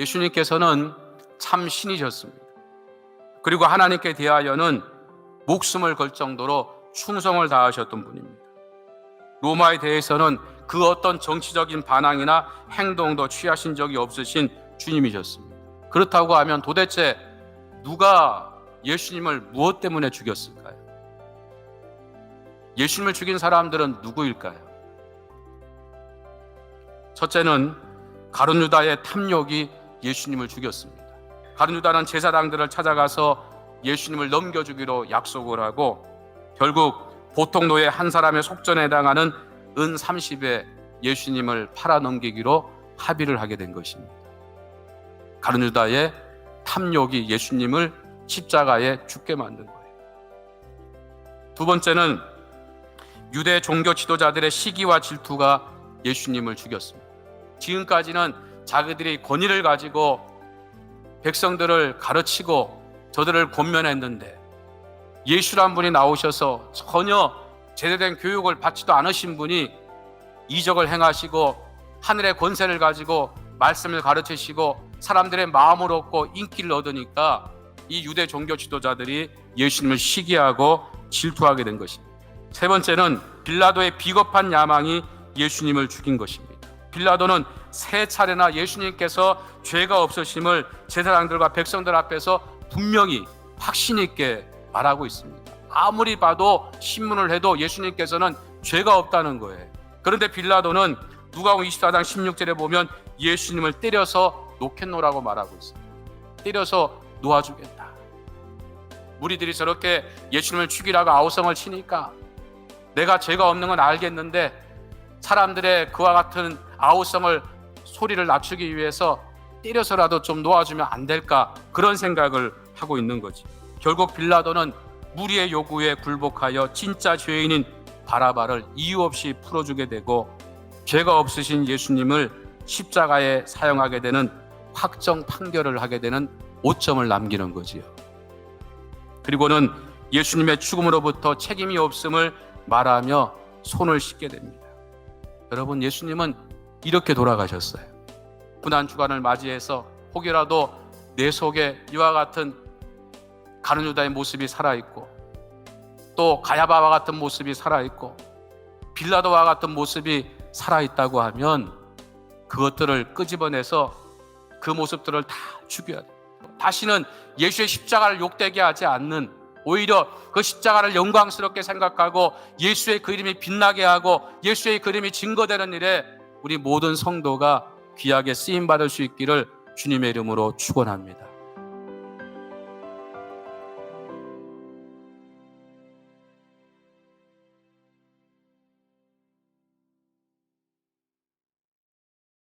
예수님께서는 참 신이셨습니다. 그리고 하나님께 대하여는 목숨을 걸 정도로 충성을 다하셨던 분입니다. 로마에 대해서는 그 어떤 정치적인 반항이나 행동도 취하신 적이 없으신 주님이셨습니다. 그렇다고 하면 도대체 누가 예수님을 무엇 때문에 죽였을까요? 예수님을 죽인 사람들은 누구일까요? 첫째는 가룟 유다의 탐욕이 예수님을 죽였습니다. 가룟 유다는 제사장들을 찾아가서 예수님을 넘겨주기로 약속을 하고 결국 보통 노예 한 사람의 속전에 해당하는 은 30에 예수님을 팔아넘기기로 합의를 하게 된 것입니다. 가룟 유다의 탐욕이 예수님을 십자가에 죽게 만든 거예요. 두 번째는 유대 종교 지도자들의 시기와 질투가 예수님을 죽였습니다. 지금까지는 자기들이 권위를 가지고 백성들을 가르치고 저들을 권면했는데 예수란 분이 나오셔서 전혀 제대된 교육을 받지도 않으신 분이 이적을 행하시고 하늘의 권세를 가지고 말씀을 가르치시고 사람들의 마음을 얻고 인기를 얻으니까 이 유대 종교 지도자들이 예수님을 시기하고 질투하게 된 것입니다. 세 번째는 빌라도의 비겁한 야망이 예수님을 죽인 것입니다. 빌라도는 세 차례나 예수님께서 죄가 없으심을 제사장들과 백성들 앞에서 분명히 확신 있게 말하고 있습니다. 아무리 봐도 신문을 해도 예수님께서는 죄가 없다는 거예요. 그런데 빌라도는 누가복음 24장 16절에 보면 예수님을 때려서 놓겠노라고 말하고 있습니다. 때려서 놓아주겠다. 무리들이 저렇게 예수님을 죽이라고 아우성을 치니까 내가 죄가 없는 건 알겠는데 사람들의 그와 같은 아우성을 소리를 낮추기 위해서 때려서라도 좀 놓아주면 안 될까, 그런 생각을 하고 있는 거지. 결국 빌라도는 무리의 요구에 굴복하여 진짜 죄인인 바라바를 이유 없이 풀어주게 되고 죄가 없으신 예수님을 십자가에 사형하게 되는 확정 판결을 하게 되는 오점을 남기는 거지요. 그리고는 예수님의 죽음으로부터 책임이 없음을 말하며 손을 씻게 됩니다. 여러분, 예수님은 이렇게 돌아가셨어요. 고난주간을 맞이해서 혹여라도 내 속에 이와 같은 가룟 유다의 모습이 살아있고 또 가야바와 같은 모습이 살아있고 빌라도와 같은 모습이 살아있다고 하면 그것들을 끄집어내서 그 모습들을 다 죽여야 돼요. 다시는 예수의 십자가를 욕되게 하지 않는, 오히려 그 십자가를 영광스럽게 생각하고 예수의 그 이름이 빛나게 하고 예수의 그 이름이 증거되는 일에 우리 모든 성도가 귀하게 쓰임받을 수 있기를 주님의 이름으로 축원합니다.